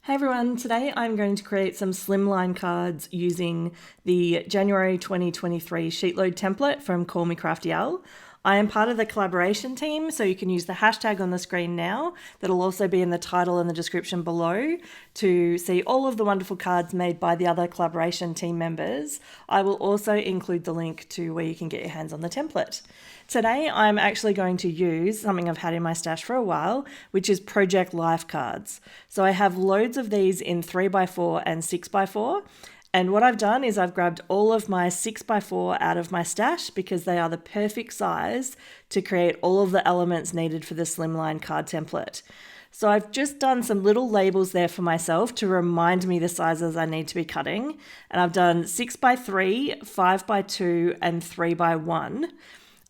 Hey everyone, today I'm going to create some slimline cards using the January 2023 SheetLoad template from Call Me Crafty. I am part of the collaboration team, so you can use the hashtag on the screen now. That'll also be in the title and the description below to see all of the wonderful cards made by the other collaboration team members. I will also include the link to where you can get your hands on the template. Today I'm actually going to use something I've had in my stash for a while, which is Project Life cards. So I have loads of these in 3x4 and 6x4. And what I've done is I've grabbed all of my 6x4 out of my stash because they are the perfect size to create all of the elements needed for the slimline card template. So I've just done some little labels there for myself to remind me the sizes I need to be cutting. And I've done 6x3, 5x2, and 3x1.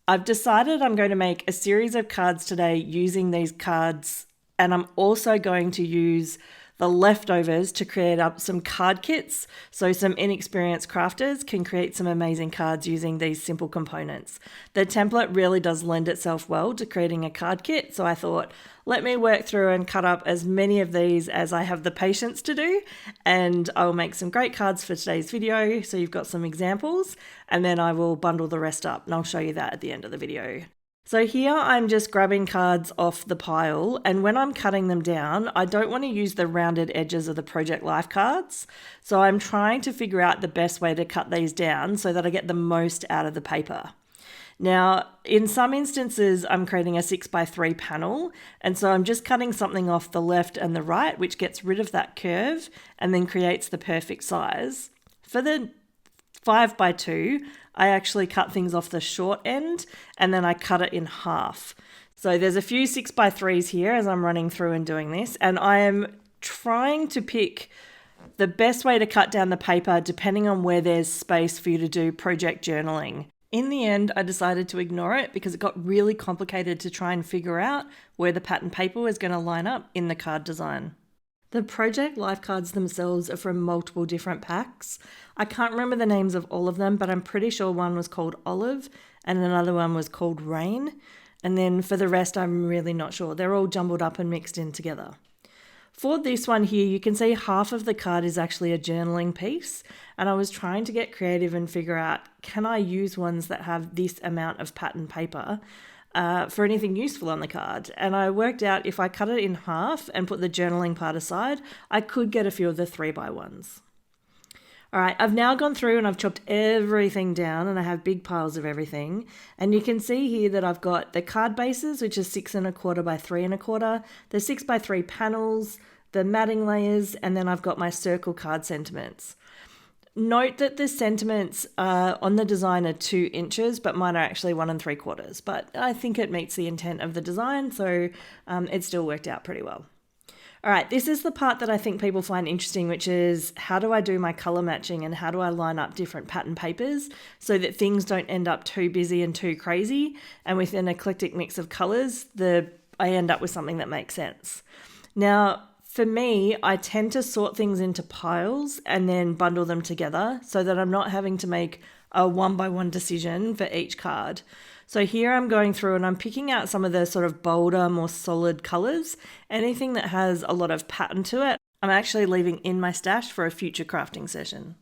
I've decided I'm going to make a series of cards today using these cards, and I'm also going to use the leftovers to create up some card kits, so some inexperienced crafters can create some amazing cards using these simple components. The template really does lend itself well to creating a card kit, so I thought, let me work through and cut up as many of these as I have the patience to do, and I will make some great cards for today's video, so you've got some examples, and then I will bundle the rest up, and I'll show you that at the end of the video. So here I'm just grabbing cards off the pile, and when I'm cutting them down, I don't want to use the rounded edges of the Project Life cards. So I'm trying to figure out the best way to cut these down so that I get the most out of the paper. Now, in some instances, I'm creating a 6x3 panel, and so I'm just cutting something off the left and the right, which gets rid of that curve and then creates the perfect size. For the 5x2, I actually cut things off the short end and then I cut it in half. So there's a few 6x3s here as I'm running through and doing this, and I am trying to pick the best way to cut down the paper depending on where there's space for you to do project journaling. In the end, I decided to ignore it because it got really complicated to try and figure out where the pattern paper was going to line up in the card design. The Project Life cards themselves are from multiple different packs. I can't remember the names of all of them, but I'm pretty sure one was called Olive and another one was called Rain. And then for the rest, I'm really not sure. They're all jumbled up and mixed in together. For this one here, you can see half of the card is actually a journaling piece. And I was trying to get creative and figure out, can I use ones that have this amount of pattern paper for anything useful on the card? And I worked out if I cut it in half and put the journaling part aside, I could get a few of the 3x1s. All right, I've now gone through and I've chopped everything down and I have big piles of everything. And you can see here that I've got the card bases, which is 6¼ by 3¼ the 6x3 panels, the matting layers, and then I've got my circle card sentiments. Note that the sentiments on the design are 2 inches, but mine are actually 1¾ but I think it meets the intent of the design, so it still worked out pretty well. All right, this is the part that I think people find interesting, which is how do I do my color matching and how do I line up different pattern papers so that things don't end up too busy and too crazy, and with an eclectic mix of colors, I end up with something that makes sense. Now, for me, I tend to sort things into piles and then bundle them together so that I'm not having to make a 1x1 decision for each card. So here I'm going through and I'm picking out some of the sort of bolder, more solid colors. Anything that has a lot of pattern to it, I'm actually leaving in my stash for a future crafting session.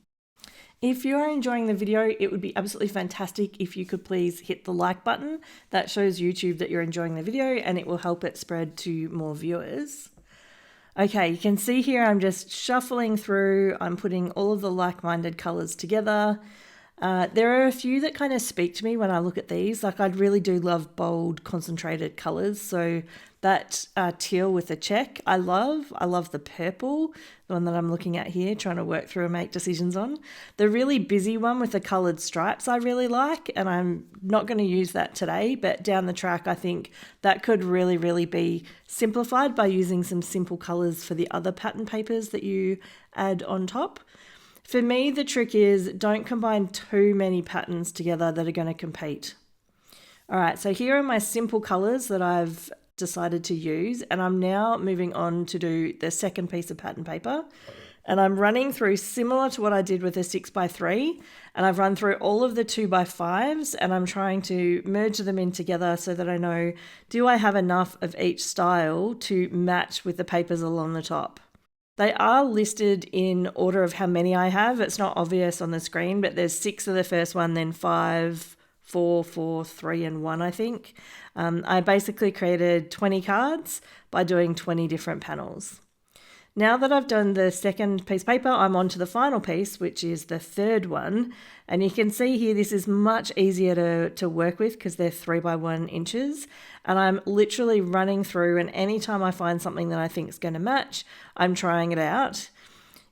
If you are enjoying the video, it would be absolutely fantastic if you could please hit the like button. That shows YouTube that you're enjoying the video and it will help it spread to more viewers. Okay, you can see here I'm just shuffling through. I'm putting all of the like-minded colors together. There are a few that kind of speak to me when I look at these. Like, I really do love bold, concentrated colors. So that teal with the check, I love. I love the purple, the one that I'm looking at here, trying to work through and make decisions on. The really busy one with the colored stripes I really like, and I'm not going to use that today, but down the track, I think that could really, really be simplified by using some simple colors for the other pattern papers that you add on top. For me, the trick is don't combine too many patterns together that are going to compete. All right, so here are my simple colors that I've decided to use, and I'm now moving on to do the second piece of pattern paper. And I'm running through similar to what I did with the 6x3, and I've run through all of the 2x5s, and I'm trying to merge them in together so that I know, do I have enough of each style to match with the papers along the top? They are listed in order of how many I have. It's not obvious on the screen, but there's 6 of the first one, then 5, 4, 4, 3, and 1, I think. I basically created 20 cards by doing 20 different panels. Now that I've done the second piece of paper, I'm on to the final piece, which is the third one. And you can see here, this is much easier to work with because they're 3 by 1 inches. And I'm literally running through, and anytime I find something that I think is going to match, I'm trying it out.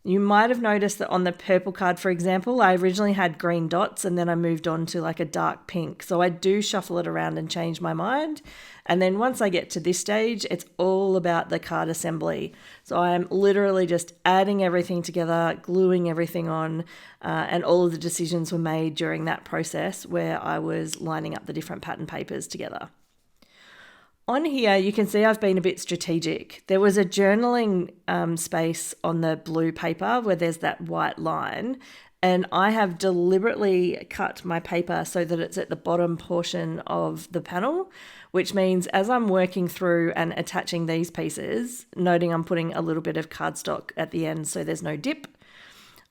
You might have noticed that on the purple card, for example, I originally had green dots and then I moved on to like a dark pink. So I do shuffle it around and change my mind. And then once I get to this stage, it's all about the card assembly. So I'm literally just adding everything together, gluing everything on, and all of the decisions were made during that process where I was lining up the different pattern papers together. On here, you can see I've been a bit strategic. There was a journaling space on the blue paper where there's that white line, and I have deliberately cut my paper so that it's at the bottom portion of the panel, which means as I'm working through and attaching these pieces, noting I'm putting a little bit of cardstock at the end so there's no dip.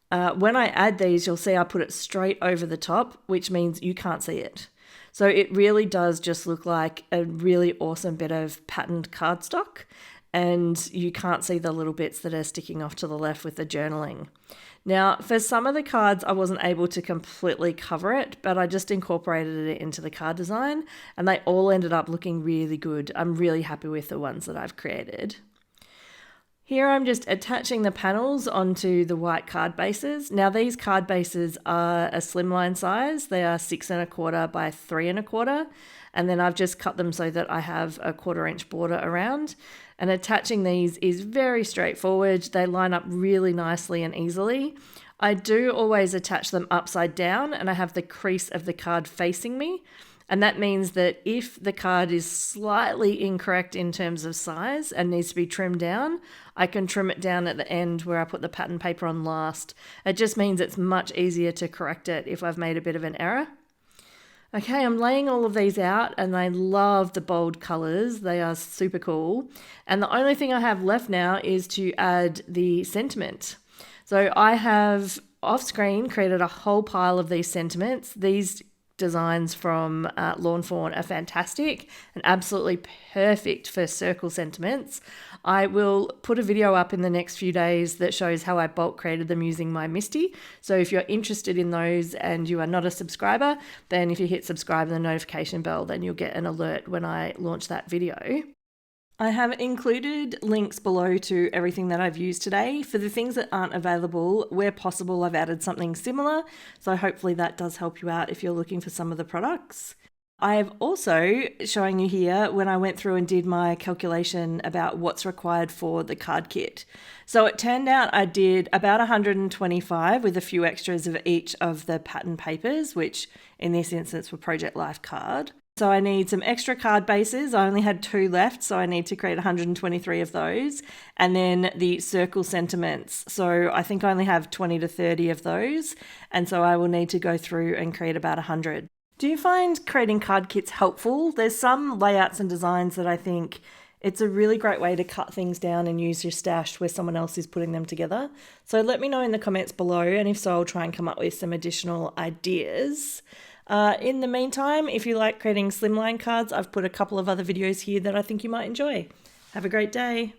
When I add these, you'll see I put it straight over the top, which means you can't see it. So it really does just look like a really awesome bit of patterned cardstock, and you can't see the little bits that are sticking off to the left with the journaling. Now, for some of the cards, I wasn't able to completely cover it, but I just incorporated it into the card design, and they all ended up looking really good. I'm really happy with the ones that I've created. Here I'm just attaching the panels onto the white card bases. Now these card bases are a slimline size. They are 6 1/4 by 3 1/4. And then I've just cut them so that I have a 1/4 inch border around. And attaching these is very straightforward. They line up really nicely and easily. I do always attach them upside down, and I have the crease of the card facing me. And that means that if the card is slightly incorrect in terms of size and needs to be trimmed down, I can trim it down at the end where I put the pattern paper on last. It just means it's much easier to correct it if I've made a bit of an error. Okay, I'm laying all of these out, and I love the bold colors. They are super cool. And the only thing I have left now is to add the sentiment. So I have off screen created a whole pile of these sentiments. These designs from Lawn Fawn are fantastic and absolutely perfect for circle sentiments. I will put a video up in the next few days that shows how I bulk created them using my Misty. So if you're interested in those and you are not a subscriber, then if you hit subscribe and the notification bell, then you'll get an alert when I launch that video. I have included links below to everything that I've used today. For the things that aren't available, where possible, I've added something similar. So hopefully that does help you out if you're looking for some of the products. I have also showing you here when I went through and did my calculation about what's required for the card kit. So it turned out I did about 125 with a few extras of each of the pattern papers, which in this instance were Project Life card. So I need some extra card bases. I only had 2 left, so I need to create 123 of those. And then the circle sentiments. So I think I only have 20 to 30 of those. And so I will need to go through and create about 100. Do you find creating card kits helpful? There's some layouts and designs that I think it's a really great way to cut things down and use your stash where someone else is putting them together. So let me know in the comments below, and if so, I'll try and come up with some additional ideas. In the meantime, if you like creating slimline cards, I've put a couple of other videos here that I think you might enjoy. Have a great day.